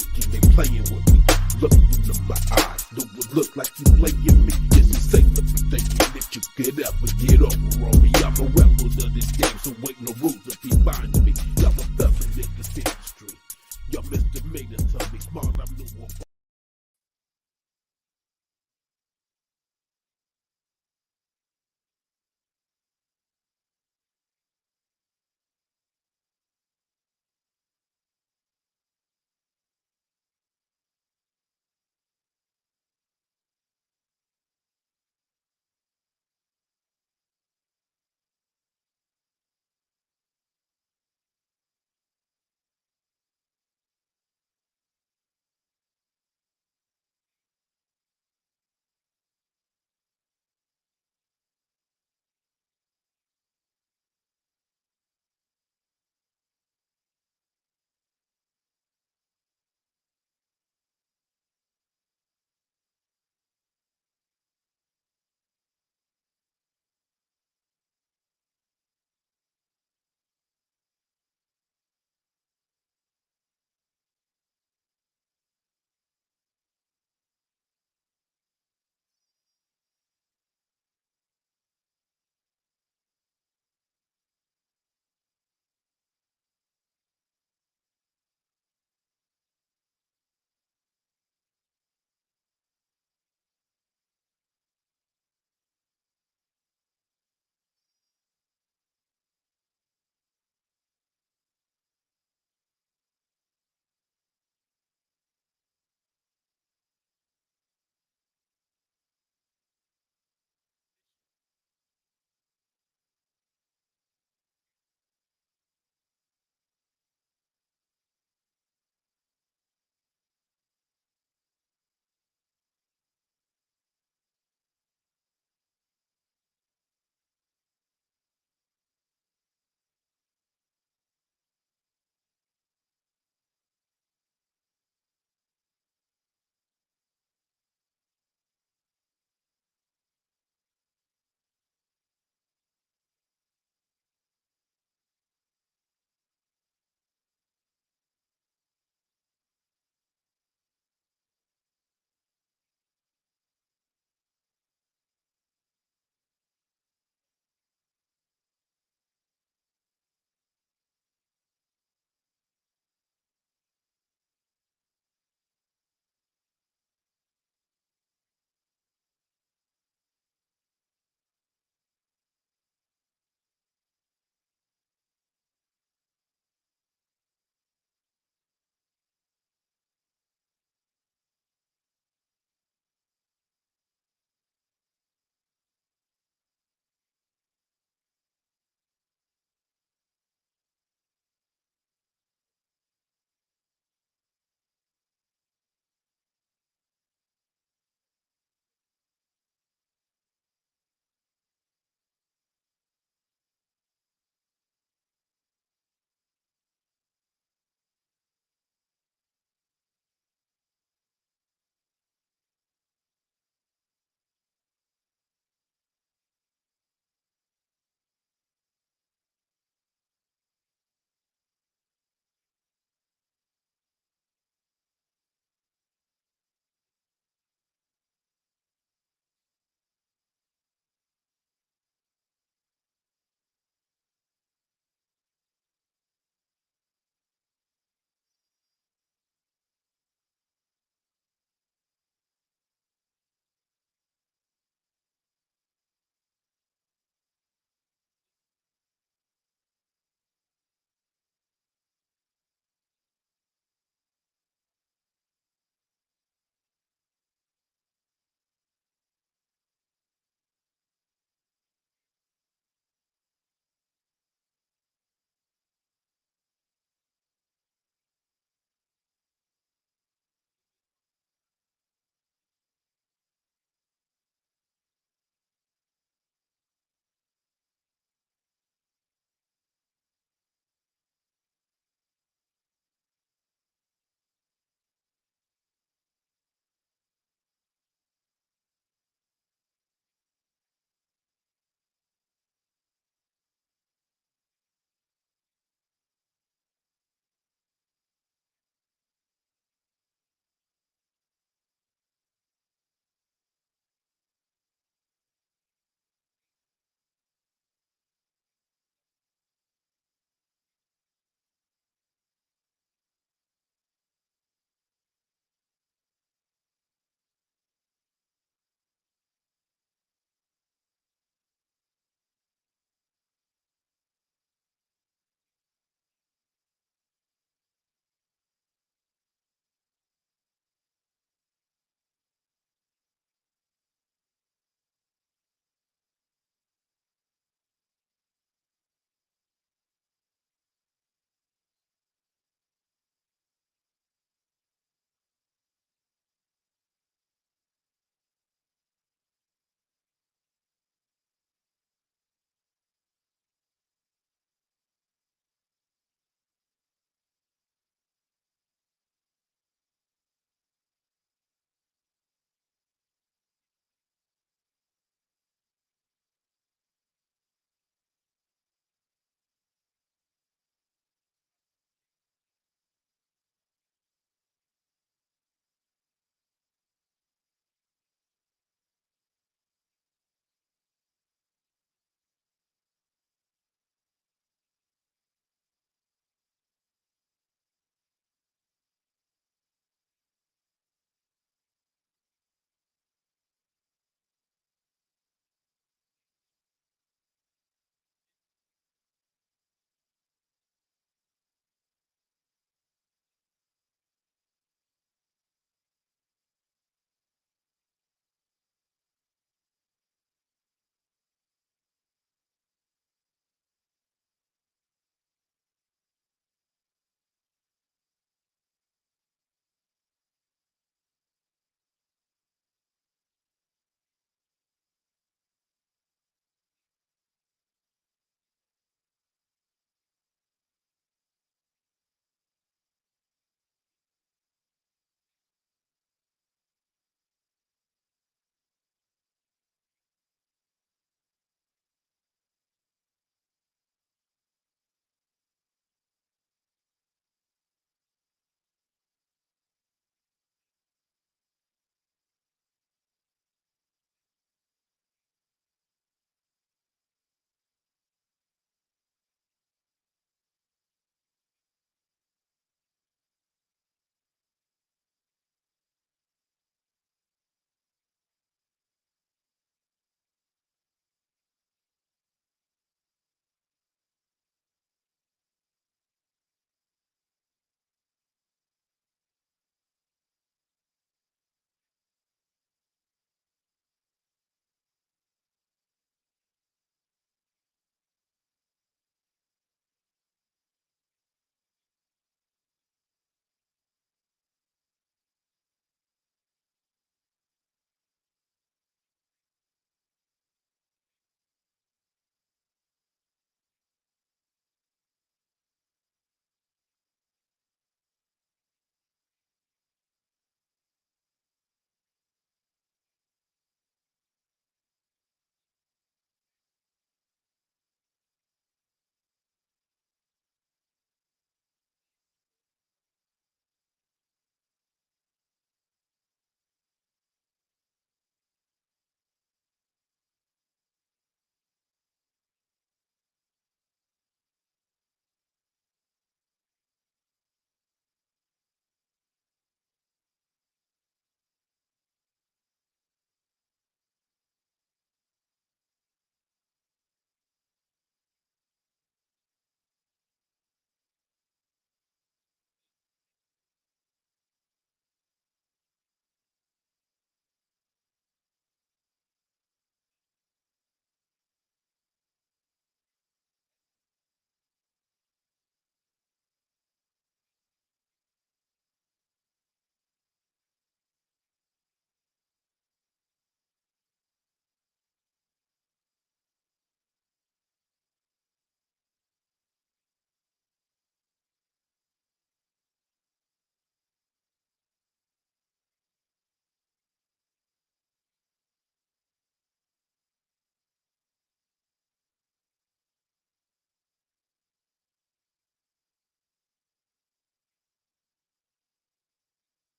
thinking they playing with me. Look into my eyes, do it look like you playing me? Is it safe to be thinking that you could ever get over on me? I'm a rebel to this game, so ain't no rules to be binding me. Y'all a felon in this industry. Y'all misdemeanors to me, smart, I'm new.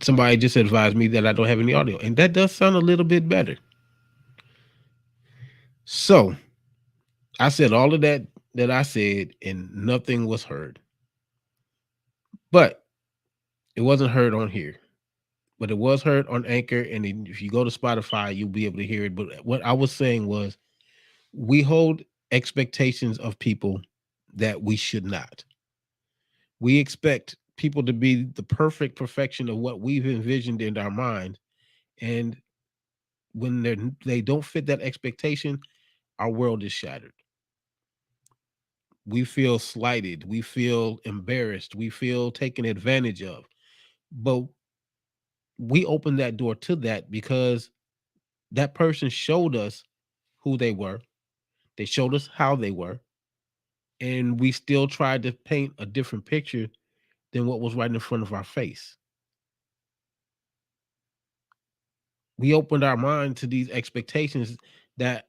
Somebody just advised me that I don't have any audio, and that does sound a little bit better. So I said all of that I said, and nothing was heard. But it wasn't heard on here. But it was heard on Anchor, and if you go to Spotify, you'll be able to hear it. But what I was saying was, we hold expectations of people that we should not. We expect people to be the perfect perfection of what we've envisioned in our mind, and when they don't fit that expectation, our world is shattered. We feel slighted, we feel embarrassed, we feel taken advantage of. But we open that door to that because that person showed us who they were. They showed us how they were, and we still tried to paint a different picture than what was right in front of our face. We opened our mind to these expectations that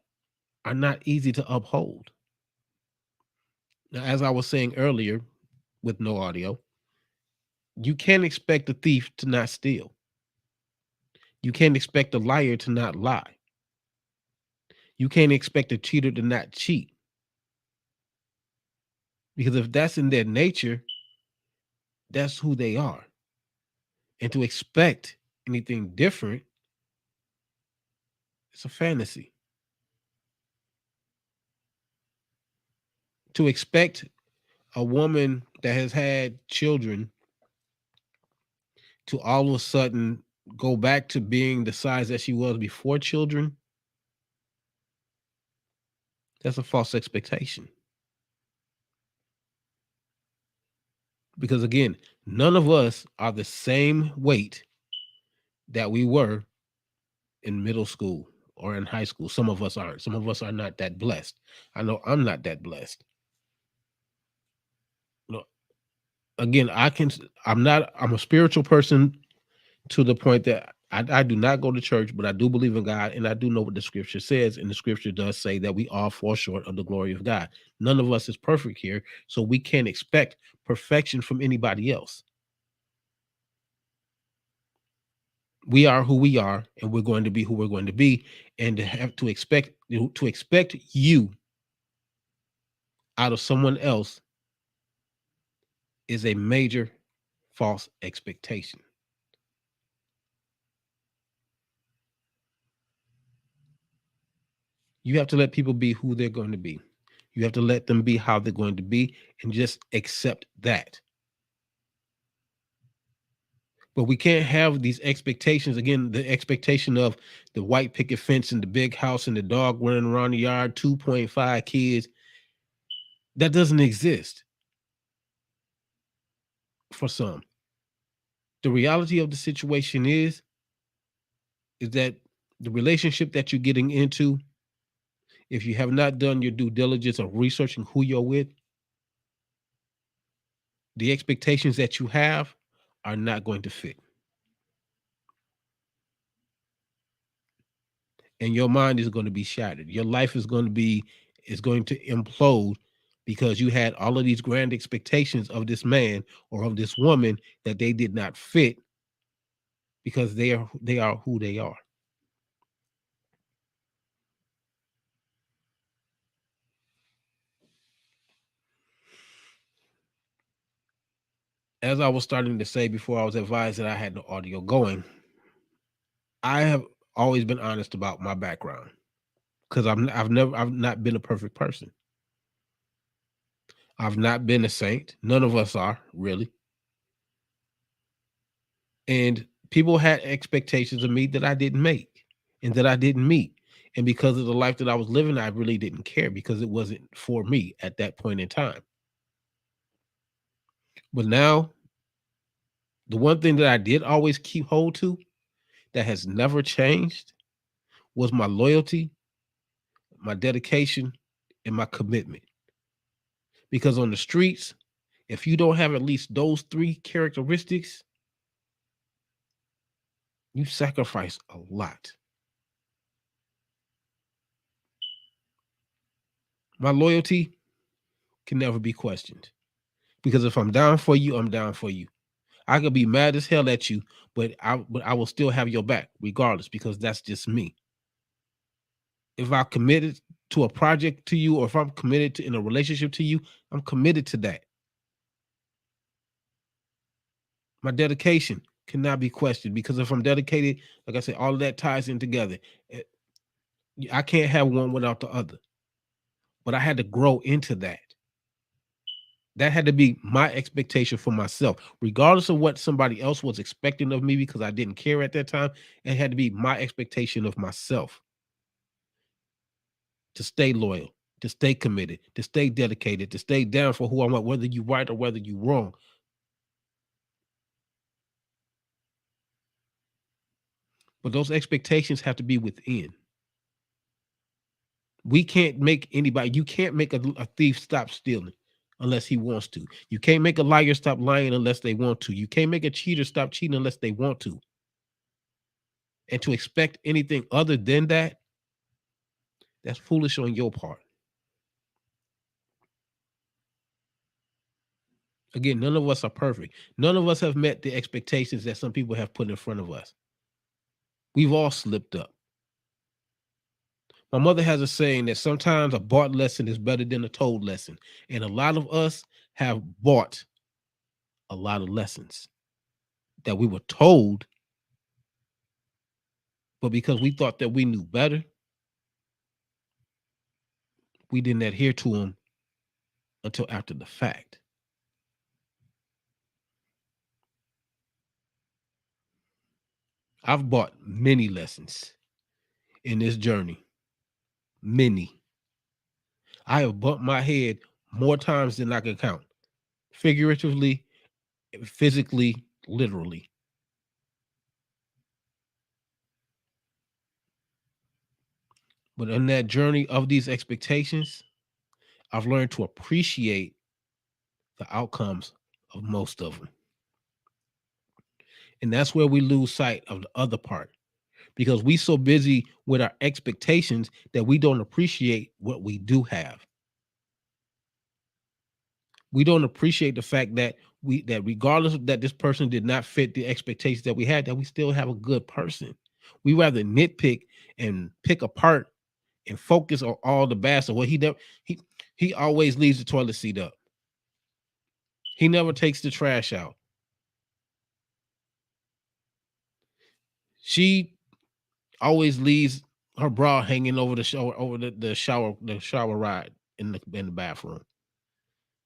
are not easy to uphold. Now, as I was saying earlier, with no audio, you can't expect a thief to not steal. You can't expect a liar to not lie. You can't expect a cheater to not cheat. Because if that's in their nature, that's who they are. And to expect anything different, it's a fantasy. To expect a woman that has had children to all of a sudden go back to being the size that she was before children, that's a false expectation. Because again, none of us are the same weight that we were in middle school or in high school. Some of us aren't. Some of us are not that blessed. I know I'm not that blessed. No, again, I'm a spiritual person to the point that I do not go to church, but I do believe in God, and I do know what the scripture says. And the scripture does say that we all fall short of the glory of God. None of us is perfect here, so we can't expect perfection from anybody else. We are who we are, and we're going to be who we're going to be. And to have to expect you out of someone else is a major false expectation. You have to let people be who they're going to be. You have to let them be how they're going to be and just accept that. But we can't have these expectations again, the expectation of the white picket fence and the big house and the dog running around the yard, 2.5 kids. That doesn't exist for some. The reality of the situation is that the relationship that you're getting into, if you have not done your due diligence of researching who you're with, the expectations that you have are not going to fit. And your mind is going to be shattered. Your life is going to implode because you had all of these grand expectations of this man or of this woman that they did not fit because they are who they are. As I was starting to say before I was advised that I had no audio going, I have always been honest about my background because I've not been a perfect person. I've not been a saint. None of us are really. And people had expectations of me that I didn't make and that I didn't meet. And because of the life that I was living, I really didn't care because it wasn't for me at that point in time. But now, the one thing that I did always keep hold to that has never changed was my loyalty, my dedication, and my commitment. Because on the streets, if you don't have at least those three characteristics, you sacrifice a lot. My loyalty can never be questioned because if I'm down for you, I'm down for you. I could be mad as hell at you, but I will still have your back regardless because that's just me. If I committed to a project to you, or if I'm committed to in a relationship to you, I'm committed to that. My dedication cannot be questioned because if I'm dedicated, like I said, all of that ties in together. Eh, I can't have one without the other. But I had to grow into that. That had to be my expectation for myself, regardless of what somebody else was expecting of me because I didn't care at that time. It had to be my expectation of myself to stay loyal, to stay committed, to stay dedicated, to stay down for who I'm at, whether you right or whether you wrong. But those expectations have to be within. We can't make anybody, you can't make a thief stop stealing unless he wants to. You can't make a liar stop lying unless they want to. You can't make a cheater stop cheating unless they want to. And to expect anything other than that, that's foolish on your part. Again, none of us are perfect. None of us have met the expectations that some people have put in front of us. We've all slipped up. My mother has a saying that sometimes a bought lesson is better than a told lesson. And a lot of us have bought a lot of lessons that we were told, but because we thought that we knew better, we didn't adhere to them until after the fact. I've bought many lessons in this journey. Many. I have bumped my head more times than I can count, figuratively, physically, literally. But in that journey of these expectations, I've learned to appreciate the outcomes of most of them. And that's where we lose sight of the other part because we so busy with our expectations that we don't appreciate what we do have. We don't appreciate the fact that regardless of that this person did not fit the expectations that we had, that we still have a good person. We rather nitpick and pick apart and focus on all the bad stuff. Well, he always leaves the toilet seat up. He never takes the trash out. She always leaves her bra hanging over the shower, over the shower ride in the bathroom.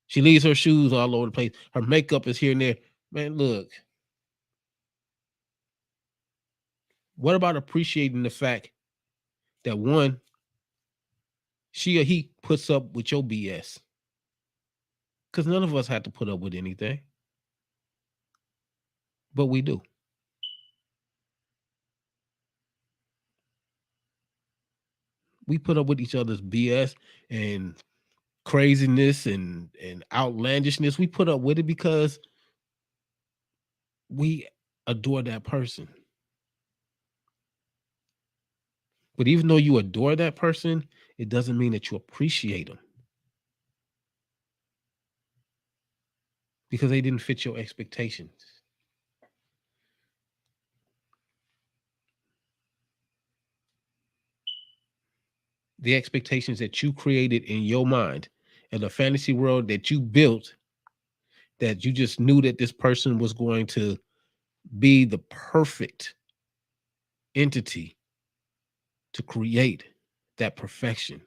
She leaves her shoes all over the place. Her makeup is here and there. Man, look. What about appreciating the fact that one, she or he puts up with your BS? Because none of us had to put up with anything, but we do. We put up with each other's BS and craziness and outlandishness. We put up with it because we adore that person. But even though you adore that person, it doesn't mean that you appreciate them because they didn't fit your expectations. The expectations that you created in your mind and the fantasy world that you built, that you just knew that this person was going to be the perfect entity to create that perfection.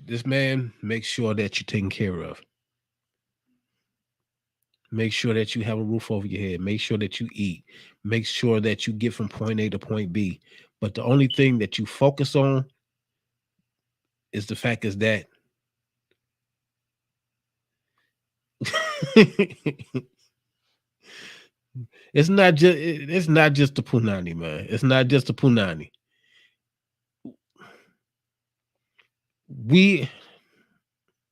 This man makes sure that you're taken care of. Make sure that you have a roof over your head. Make sure that you eat. Make sure that you get from point A to point B. But the only thing that you focus on is the fact is that it's not just the punani, man. It's not just the punani. We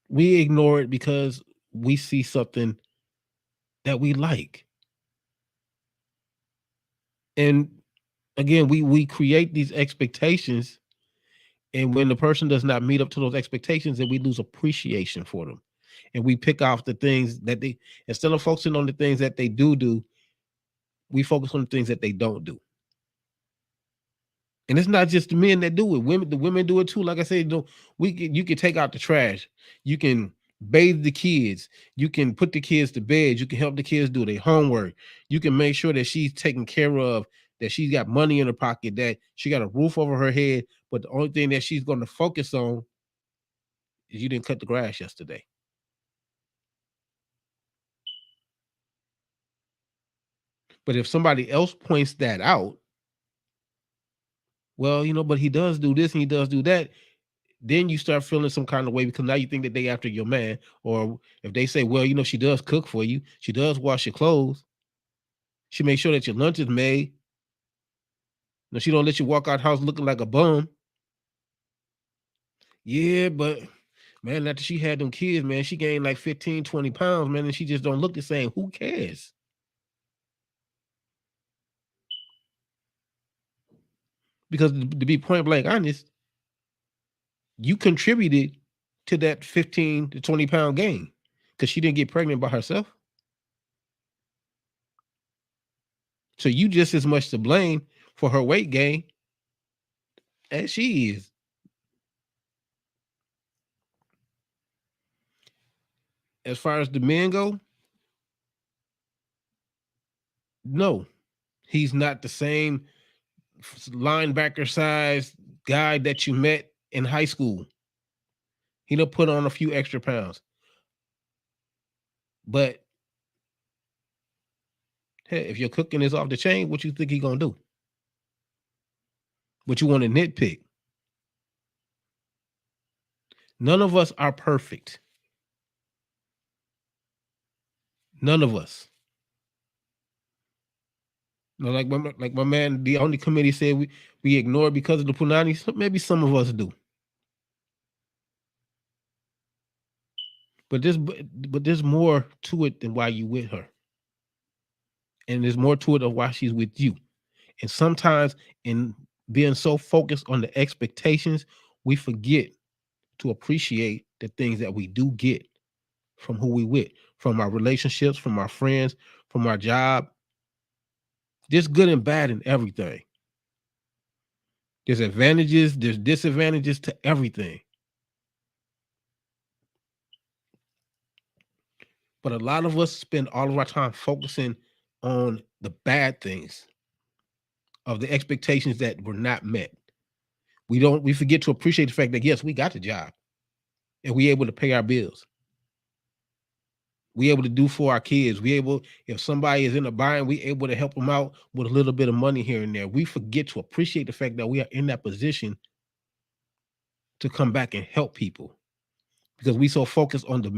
we ignore it because we see something that we like. And again, we create these expectations And when the person does not meet up to those expectations, then we lose appreciation for them. And we pick off the things that they, instead of focusing on the things that they do, we focus on the things that they don't do. And it's not just the men that do it. Women, the women do it too. Like I said, you can take out the trash, you can bathe the kids, you can put the kids to bed, you can help the kids do their homework, you can make sure that she's taken care of, that she's got money in her pocket, that she got a roof over her head. But the only thing that she's going to focus on is you didn't cut the grass yesterday. But if somebody else points that out, well, but he does do this and he does do that, then you start feeling some kind of way because now you think that they after your man. Or if they say, well, she does cook for you, she does wash your clothes, she makes sure that your lunch is made. No, she don't let you walk out house looking like a bum. Yeah, but man, after she had them kids, man, she gained like 15, 20 pounds, man, and she just don't look the same. Who cares? Because to be point blank honest, you contributed to that 15 to 20 pound gain because she didn't get pregnant by herself. So you just as much to blame for her weight gain as she is. As far as the men go, no, he's not the same linebacker size guy that you met in high school. He done put on a few extra pounds. But hey, if your cooking is off the chain, what you think he gonna do? What you want to nitpick? None of us are perfect. None of us. Like my man, the only committee said we ignore because of the punani. So maybe some of us do. But there's more to it than why you with her. And there's more to it of why she's with you. And sometimes in being so focused on the expectations, we forget to appreciate the things that we do get from who we with, from our relationships, from our friends, from our job. There's good and bad in everything. There's advantages, there's disadvantages to everything. But a lot of us spend all of our time focusing on the bad things of the expectations that were not met. We forget to appreciate the fact that yes, we got the job and we able to pay our bills. We able to do for our kids. We able, if somebody is in a bind, we able to help them out with a little bit of money here and there. We forget to appreciate the fact that we are in that position to come back and help people because we so focused on the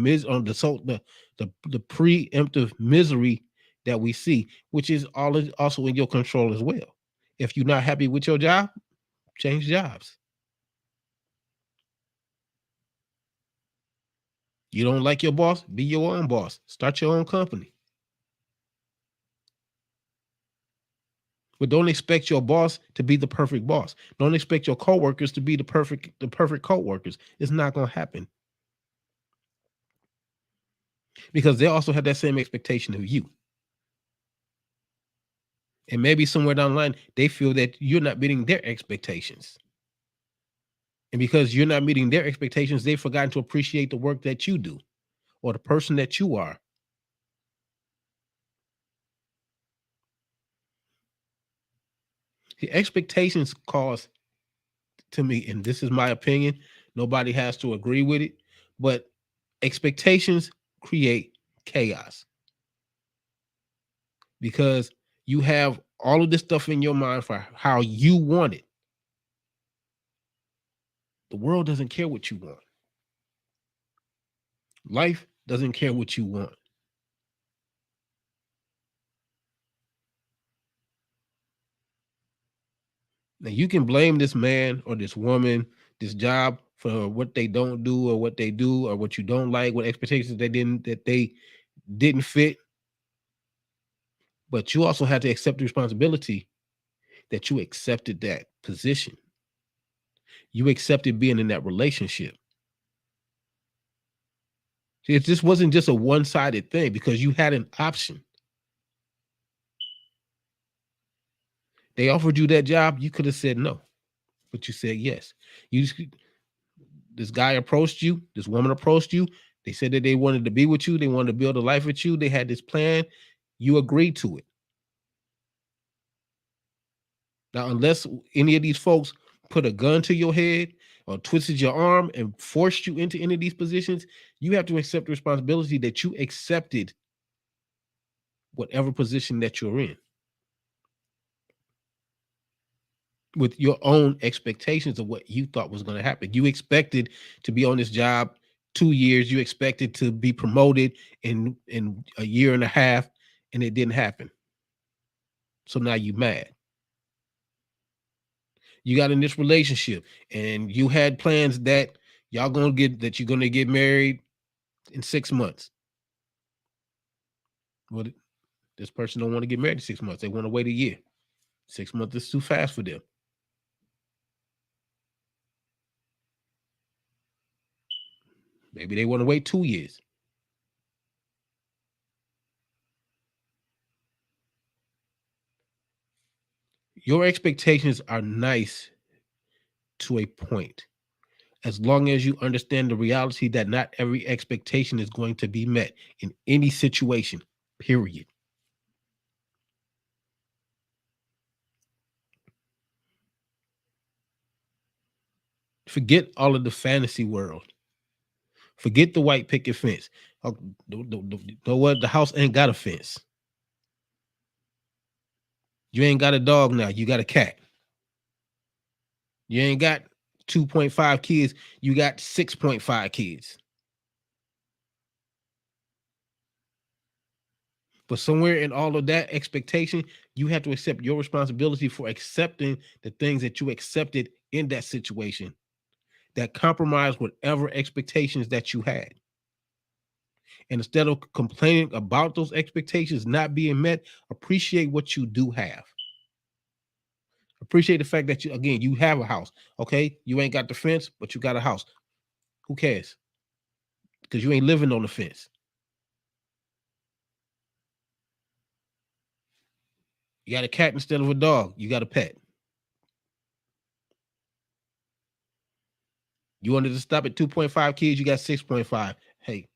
preemptive misery that we see, which is also in your control as well. If you're not happy with your job, change jobs. You don't like your boss, be your own boss. Start your own company. But don't expect your boss to be the perfect boss. Don't expect your coworkers to be the perfect coworkers. It's not going to happen because they also have that same expectation of you. And maybe somewhere down the line, they feel that you're not meeting their expectations. And because you're not meeting their expectations, they've forgotten to appreciate the work that you do or the person that you are. The expectations cause, to me, and this is my opinion, nobody has to agree with it, but expectations create chaos because you have all of this stuff in your mind for how you want it. The world doesn't care what you want. Life doesn't care what you want. Now you can blame this man or this woman, this job for what they don't do or what they do or what you don't like, what expectations they didn't fit. But you also have to accept the responsibility that you accepted that position. You accepted being in that relationship. It just wasn't just a one-sided thing because you had an option. They offered you that job, you could have said no, but you said yes. You just, this guy approached you, this woman approached you. They said that they wanted to be with you, they wanted to build a life with you. They had this plan. You agreed to it. Now, unless any of these folks put a gun to your head or twisted your arm and forced you into any of these positions, you have to accept the responsibility that you accepted whatever position that you're in with your own expectations of what you thought was going to happen. You expected to be on this job 2 years. You expected to be promoted in a year and a half, and it didn't happen. So now you mad. You got in this relationship and you had plans that you're gonna get married in 6 months. Well, this person don't want to get married in 6 months. They want to wait a year. 6 months is too fast for them. Maybe they want to wait 2 years. Your expectations are nice to a point, as long as you understand the reality that not every expectation is going to be met in any situation, period. Forget all of the fantasy world. Forget the white picket fence. Oh, the house ain't got a fence. You ain't got a dog now. You got a cat. You ain't got 2.5 kids. You got 6.5 kids. But somewhere in all of that expectation, you have to accept your responsibility for accepting the things that you accepted in that situation that compromise whatever expectations that you had. And instead of complaining about those expectations not being met, appreciate what you do have. Appreciate the fact that you have a house. Okay, you ain't got the fence, but you got a house. Who cares? Because you ain't living on the fence. You got a cat instead of a dog. You got a pet. You wanted to stop at 2.5 kids. You got 6.5. Hey,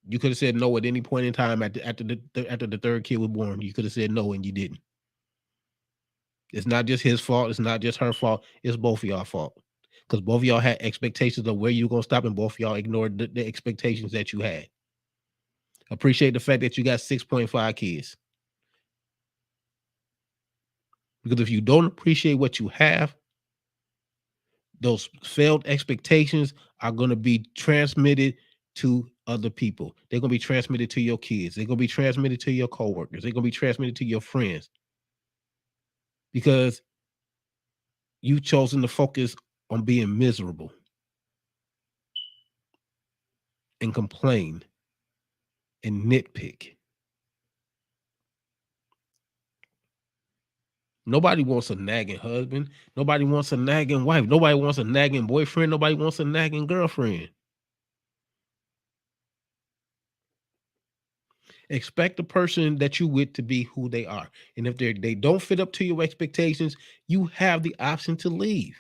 you could have said no at any point in time after the third kid was born. You could have said no, and you didn't. It's not just his fault. It's not just her fault. It's both of y'all fault. Because both of y'all had expectations of where you were going to stop, and both of y'all ignored the expectations that you had. Appreciate the fact that you got 6.5 kids. Because if you don't appreciate what you have, those failed expectations are going to be transmitted to other people. They're going to be transmitted to your kids. They're going to be transmitted to your coworkers. They're going to be transmitted to your friends. Because you've chosen to focus on being miserable and complain and nitpick. Nobody wants a nagging husband. Nobody wants a nagging wife. Nobody wants a nagging boyfriend. Nobody wants a nagging girlfriend. Expect the person that you with to be who they are. And if they don't fit up to your expectations, you have the option to leave.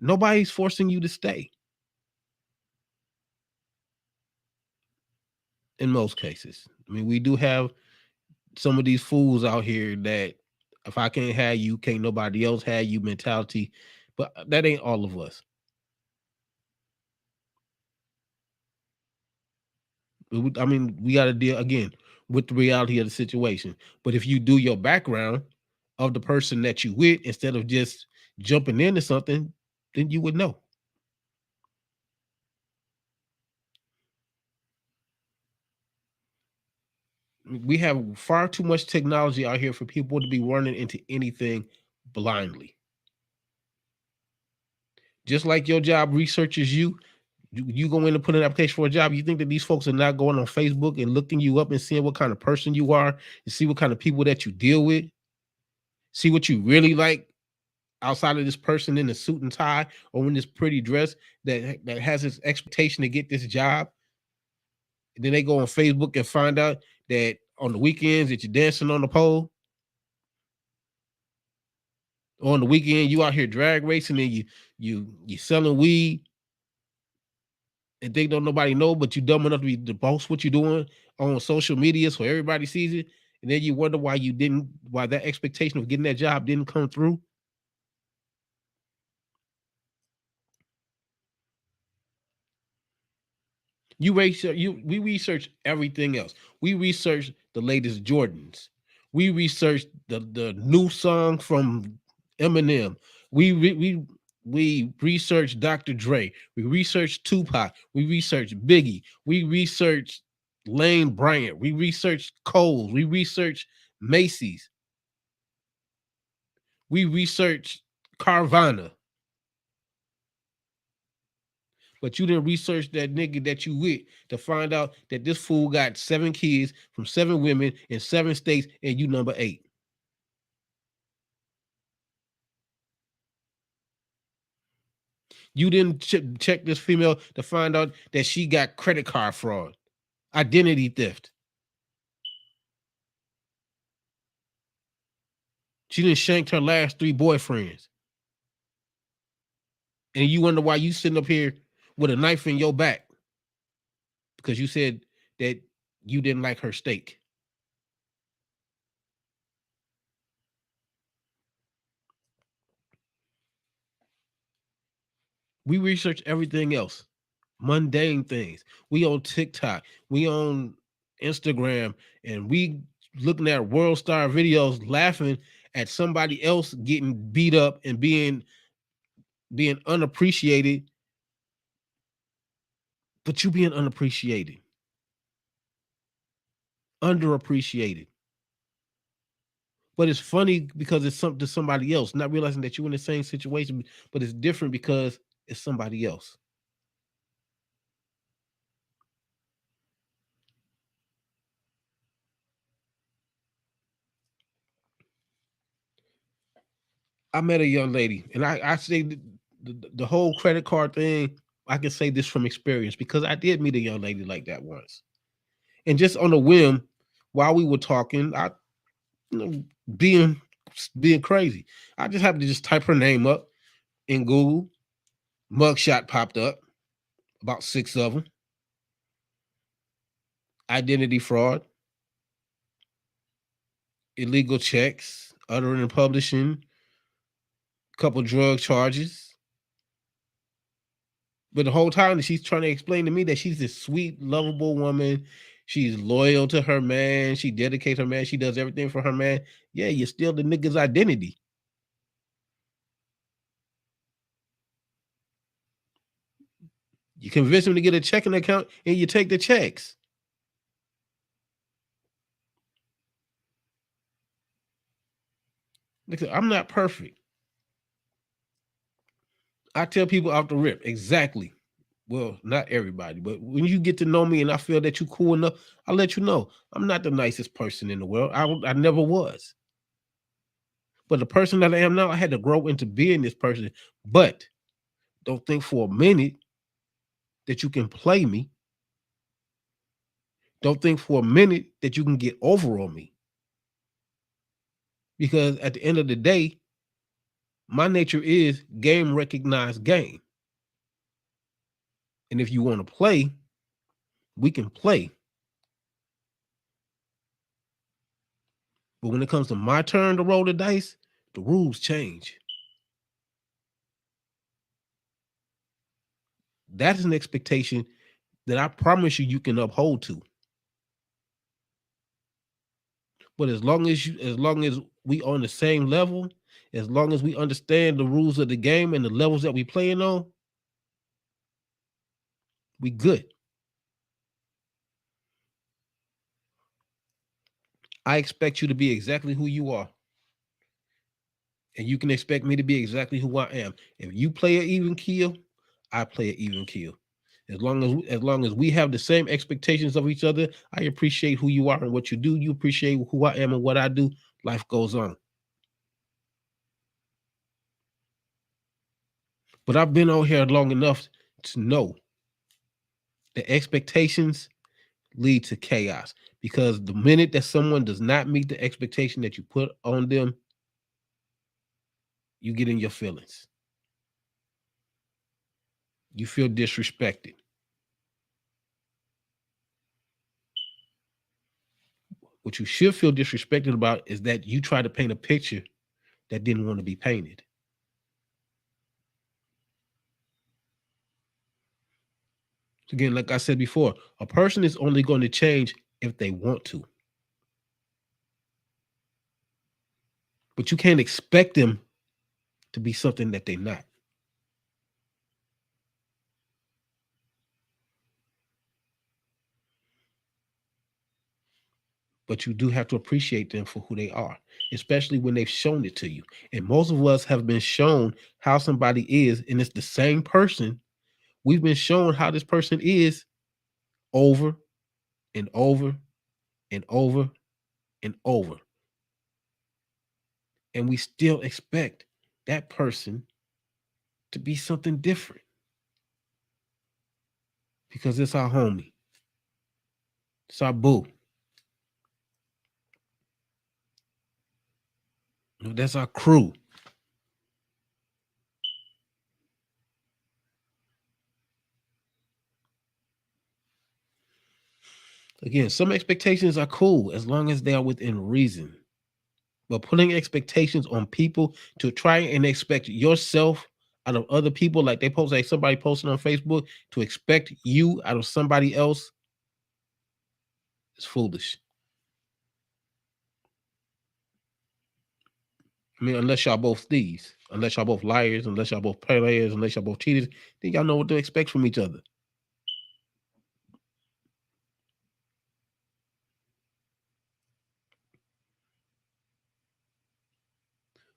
Nobody's forcing you to stay. In most cases. I mean, we do have some of these fools out here that if I can't have you, can't nobody else have you mentality. But that ain't all of us. I mean, we got to deal again with the reality of the situation. But if you do your background of the person that you with instead of just jumping into something, then you would know. We have far too much technology out here for people to be running into anything blindly. Just like your job researches you go in and put an application for a job. You think that these folks are not going on Facebook and looking you up and seeing what kind of person you are and see what kind of people that you deal with, see what you really like, outside of this person in a suit and tie or in this pretty dress that has this expectation to get this job. And then they go on Facebook and find out that on the weekends that you're dancing on the pole. Or on the weekend you out here drag racing and you selling weed and they don't nobody know, but you dumb enough to be to boast what you're doing on social media so everybody sees it. And then you wonder why that expectation of getting that job didn't come through. We research everything else. We research the latest Jordans. We research the new song from Eminem. We research Dr. Dre. We research Tupac. We research Biggie. We research Lane Bryant. We research Cole. We research Macy's. We research Carvana. But you didn't research that nigga that you with to find out that this fool got 7 kids from 7 women in 7 states and you number 8. You didn't check this female to find out that she got credit card fraud, identity theft. She didn't shanked her last 3 boyfriends. And you wonder why you sitting up here with a knife in your back because you said that you didn't like her steak. We research everything else, mundane things. We on TikTok, we on Instagram, and we looking at world star videos, laughing at somebody else getting beat up and being unappreciated, but you being unappreciated, underappreciated. But it's funny because it's something to somebody else, not realizing that you're in the same situation, but it's different because it's somebody else. I met a young lady, and I say the whole credit card thing. I can say this from experience because I did meet a young lady like that once, and just on a whim, while we were talking, I you know, being being crazy, I just happened to just type her name up in Google. Mugshot popped up, about 6 of them. Identity fraud, illegal checks, uttering and publishing, couple drug charges. But the whole time she's trying to explain to me that she's this sweet, lovable woman. She's loyal to her man. She dedicates her man. She does everything for her man. Yeah, you're still the nigga's identity. You convince him to get a checking account and you take the checks. Listen, I'm not perfect. I tell people off the rip exactly. Well, not everybody, but when you get to know me and I feel that you're cool enough, I'll let you know I'm not the nicest person in the world. I never was. But the person that I am now, I had to grow into being this person. But don't think for a minute that you can play me. Don't think for a minute that you can get over on me. Because at the end of the day, my nature is game recognized game. And if you want to play, we can play. But when it comes to my turn to roll the dice, the rules change. That is an expectation that I promise you can uphold to. But as long as we on the same level, as long as we understand the rules of the game and the levels that we playing on, we good. I expect you to be exactly who you are. And you can expect me to be exactly who I am. If you play an even kill, I play an even kill. As long as we have the same expectations of each other, I appreciate who you are and what you do. You appreciate who I am and what I do. Life goes on. But I've been on here long enough to know that expectations lead to chaos, because the minute that someone does not meet the expectation that you put on them, you get in your feelings. You feel disrespected. What you should feel disrespected about is that you try to paint a picture that didn't want to be painted. Again, like I said before, a person is only going to change if they want to. But you can't expect them to be something that they're not. But you do have to appreciate them for who they are, especially when they've shown it to you. And most of us have been shown how somebody is, and it's the same person. We've been shown how this person is over and over and over and over. And we still expect that person to be something different because it's our homie, it's our boo. That's our crew. Again, some expectations are cool as long as they are within reason. But putting expectations on people to try and expect yourself out of other people, like they post, like somebody posted on Facebook, to expect you out of somebody else, is foolish. I mean, unless y'all both thieves, unless y'all both liars, unless y'all both players, unless y'all both cheaters, then y'all know what to expect from each other.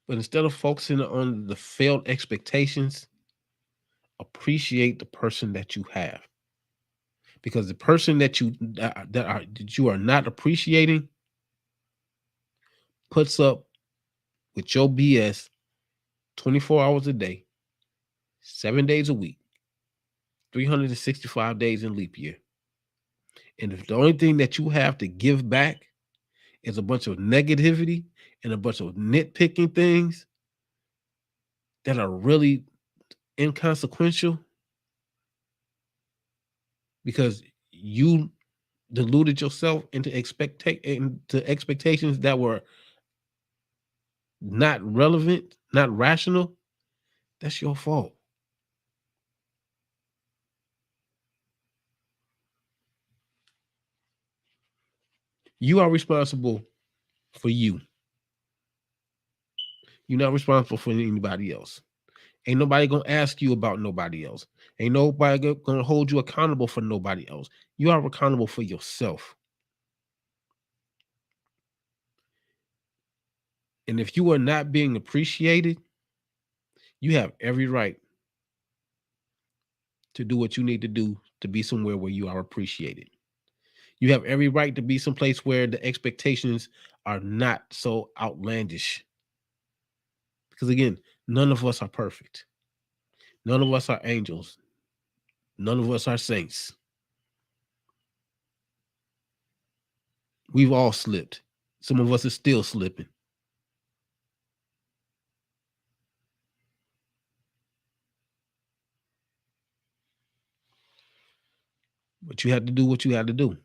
But instead of focusing on the failed expectations, appreciate the person that you have. Because the person that you are not appreciating puts up with your BS 24 hours a day, 7 days a week, 365 days in leap year. And if the only thing that you have to give back is a bunch of negativity and a bunch of nitpicking things that are really inconsequential because you deluded yourself into expectations that were not relevant, not rational, that's your fault. You are responsible for you. You're not responsible for anybody else. Ain't nobody gonna ask you about nobody else. Ain't nobody gonna hold you accountable for nobody else. You are accountable for yourself. And if you are not being appreciated, you have every right to do what you need to do to be somewhere where you are appreciated. You have every right to be someplace where the expectations are not so outlandish. Because again, none of us are perfect. None of us are angels. None of us are saints. We've all slipped. Some of us are still slipping. But you had to do what you had to do.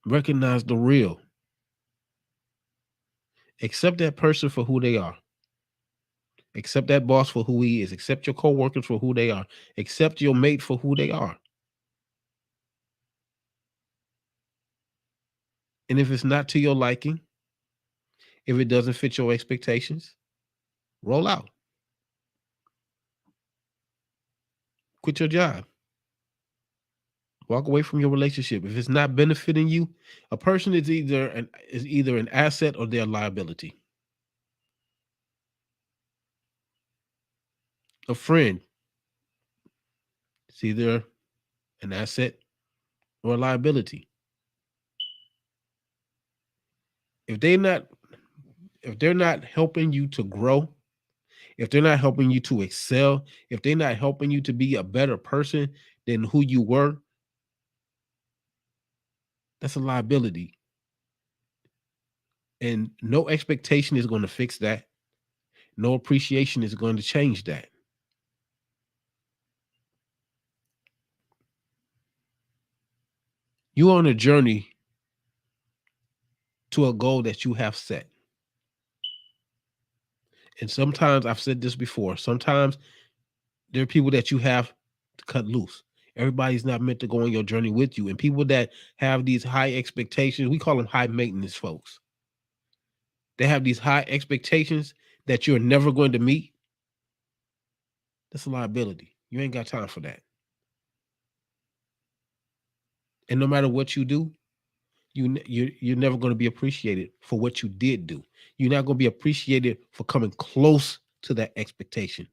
Recognize the real. Accept that person for who they are. Accept that boss for who he is. Accept your coworkers for who they are. Accept your mate for who they are. And if it's not to your liking, if it doesn't fit your expectations, roll out. Quit your job. Walk away from your relationship. If it's not benefiting you, a person is either an asset or they're a liability. A friend is either an asset or a liability. If they're not if they're not helping you to grow, if they're not helping you to excel, if they're not helping you to be a better person than who you were, that's a liability. And no expectation is going to fix that. No appreciation is going to change that. You're on a journey to a goal that you have set. And sometimes I've said this before, sometimes there are people that you have to cut loose. Everybody's not meant to go on your journey with you. And people that have these high expectations, we call them high maintenance folks. They have these high expectations that you're never going to meet. That's a liability. You ain't got time for that. And no matter what you do, you're never going to be appreciated for what you did do. You're not going to be appreciated for coming close to that expectation,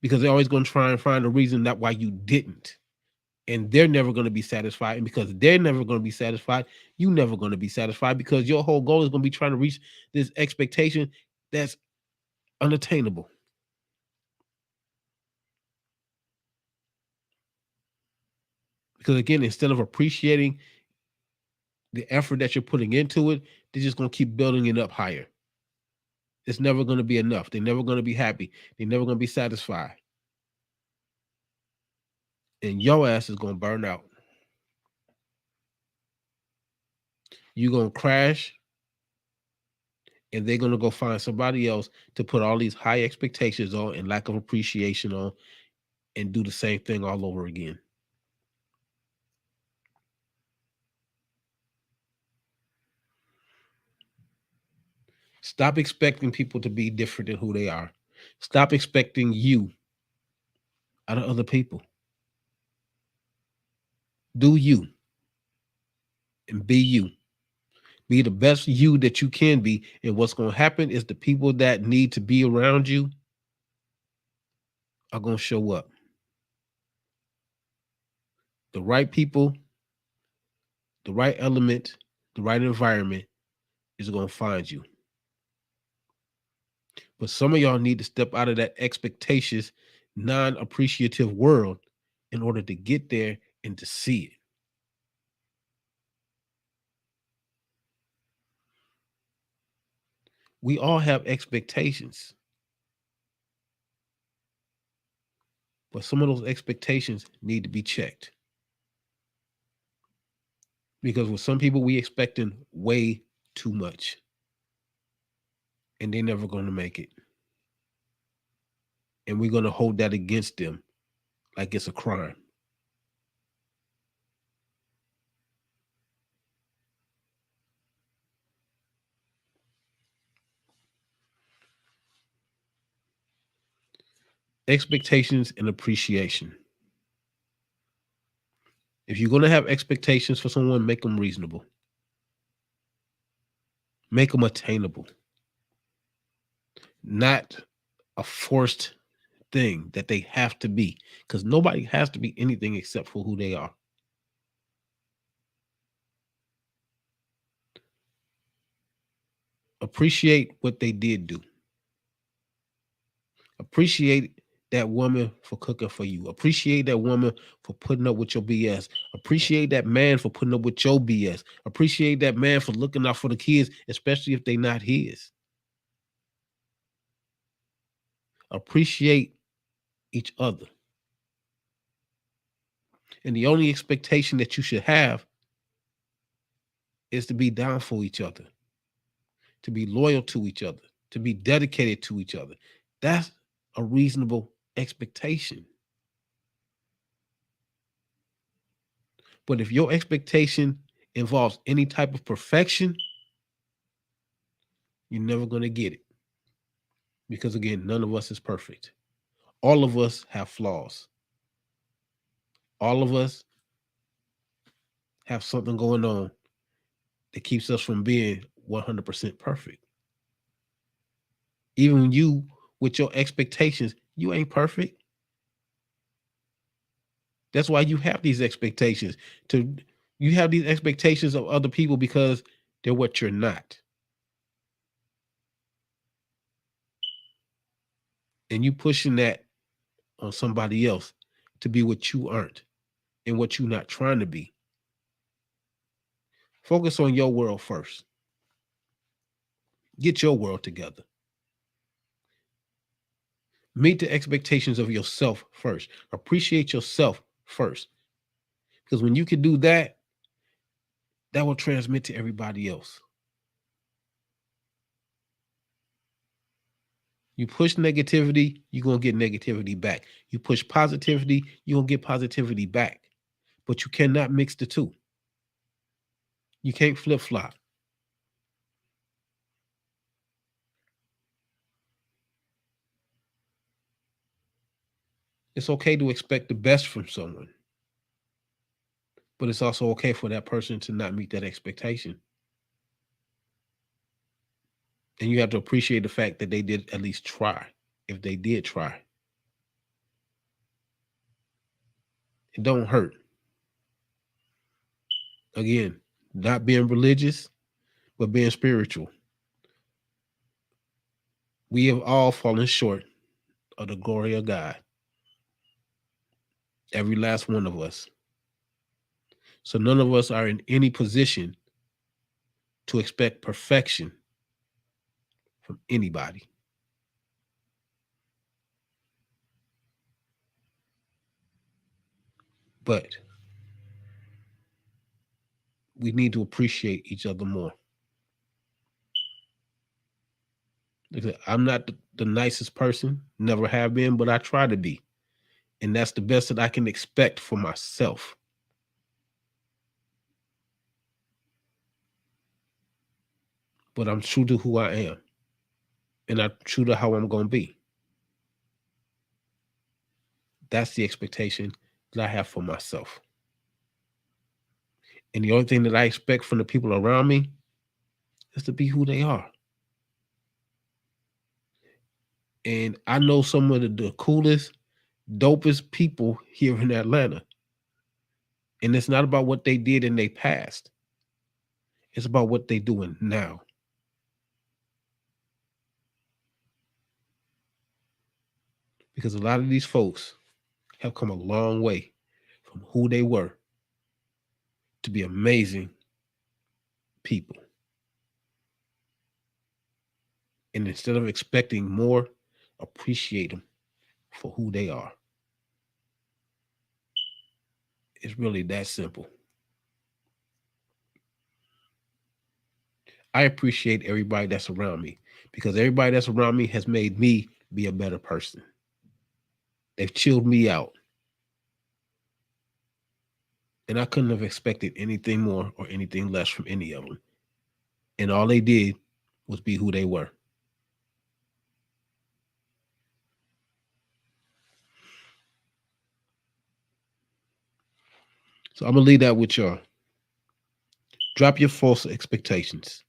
because they're always going to try and find a reason that why you didn't. And they're never going to be satisfied. And because they're never going to be satisfied, you never going to be satisfied, because your whole goal is going to be trying to reach this expectation that's unattainable. Because again, instead of appreciating the effort that you're putting into it, they're just going to keep building it up higher. It's never going to be enough. They're never going to be happy. They're never going to be satisfied. And your ass is going to burn out. You're going to crash, and they're going to go find somebody else to put all these high expectations on and lack of appreciation on, and do the same thing all over again. Stop expecting people to be different than who they are. Stop expecting you out of other people. Do you, and be you. Be the best you that you can be. And what's going to happen is the people that need to be around you are going to show up. The right people, the right element, the right environment is going to find you. But some of y'all need to step out of that expectations, non-appreciative world in order to get there and to see it. We all have expectations, but some of those expectations need to be checked. Because with some people, we expecting way too much, and they're never going to make it. And we're going to hold that against them like it's a crime. Expectations and appreciation. If you're going to have expectations for someone, make them reasonable. Make them attainable. Not a forced thing that they have to be, because nobody has to be anything except for who they are. Appreciate what they did do. Appreciate that woman for cooking for you. Appreciate that woman for putting up with your BS. Appreciate that man for putting up with your BS. Appreciate that man for looking out for the kids, especially if they're not his. Appreciate each other. And the only expectation that you should have is to be down for each other, to be loyal to each other, to be dedicated to each other. That's a reasonable expectation. But if your expectation involves any type of perfection, you're never going to get it. Because again, none of us is perfect. All of us have flaws. All of us have something going on that keeps us from being 100% perfect. Even you, with your expectations, you ain't perfect. That's why you have these expectations. You have these expectations of other people because they're what you're not. and you pushing that on somebody else to be what you aren't and what you're not trying to be. Focus on your world first. Get your world together. Meet the expectations of yourself first. Appreciate yourself first. Because when you can do that, that will transmit to everybody else. You push negativity, you're going to get negativity back. You push positivity, you're going to get positivity back. But you cannot mix the two. You can't flip flop. It's okay to expect the best from someone, but it's also okay for that person to not meet that expectation. And you have to appreciate the fact that they did at least try. If they did try, it don't hurt. Again, not being religious, but being spiritual. We have all fallen short of the glory of God. Every last one of us. So none of us are in any position to expect perfection from anybody. But we need to appreciate each other more. I'm not the nicest person, never have been, but I try to be. And that's the best that I can expect for myself. But I'm true to who I am. And I'm true to how I'm going to be. That's the expectation that I have for myself. And the only thing that I expect from the people around me is to be who they are. And I know some of the coolest, dopest people here in Atlanta. And it's not about what they did in their past. It's about what they're doing now. Because a lot of these folks have come a long way from who they were to be amazing people. And instead of expecting more, appreciate them for who they are. It's really that simple. I appreciate everybody that's around me because everybody that's around me has made me be a better person. They've chilled me out. And I couldn't have expected anything more or anything less from any of them. And all they did was be who they were. So I'm going to leave that with y'all. Drop your false expectations.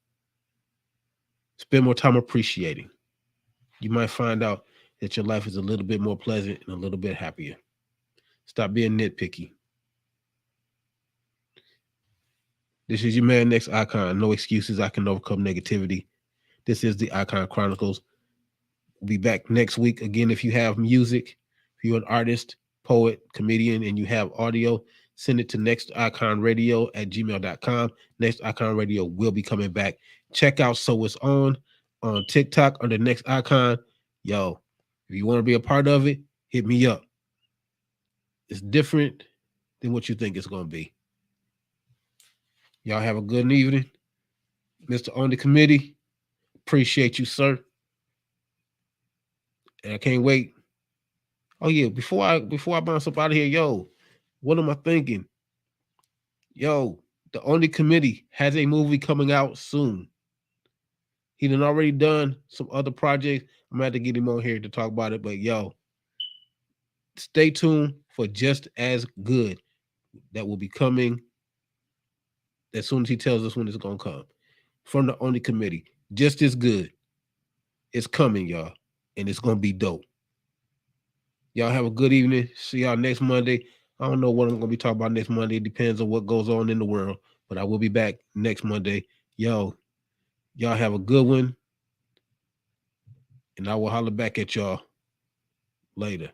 Spend more time appreciating. You might find out that your life is a little bit more pleasant and a little bit happier. Stop being nitpicky. This is your man, Next Icon. No excuses. I can overcome negativity. This is the ICON Chronicles. We'll be back next week. Again, if you have music, if you're an artist, poet, comedian, and you have audio, send it to nexticonradio@gmail.com. Next Icon Radio will be coming back. Check out So It's On TikTok under Next Icon. Yo, if you want to be a part of it, hit me up. It's different than what you think it's going to be. Y'all have a good evening. Mr. On the Committee, appreciate you, sir. And I can't wait. Oh yeah, before I bounce up out of here, yo, what am I thinking? Yo, the Only Committee has a movie coming out soon. He done already done some other projects. I'm gonna have to get him on here to talk about it. But yo, stay tuned for Just As Good. That will be coming as soon as he tells us when it's gonna come. From the Only Committee. Just As Good. It's coming, y'all. And it's gonna be dope. Y'all have a good evening. See y'all next Monday. I don't know what I'm going to be talking about next Monday. It depends on what goes on in the world. But I will be back next Monday. Y'all have a good one. And I will holler back at y'all. Later.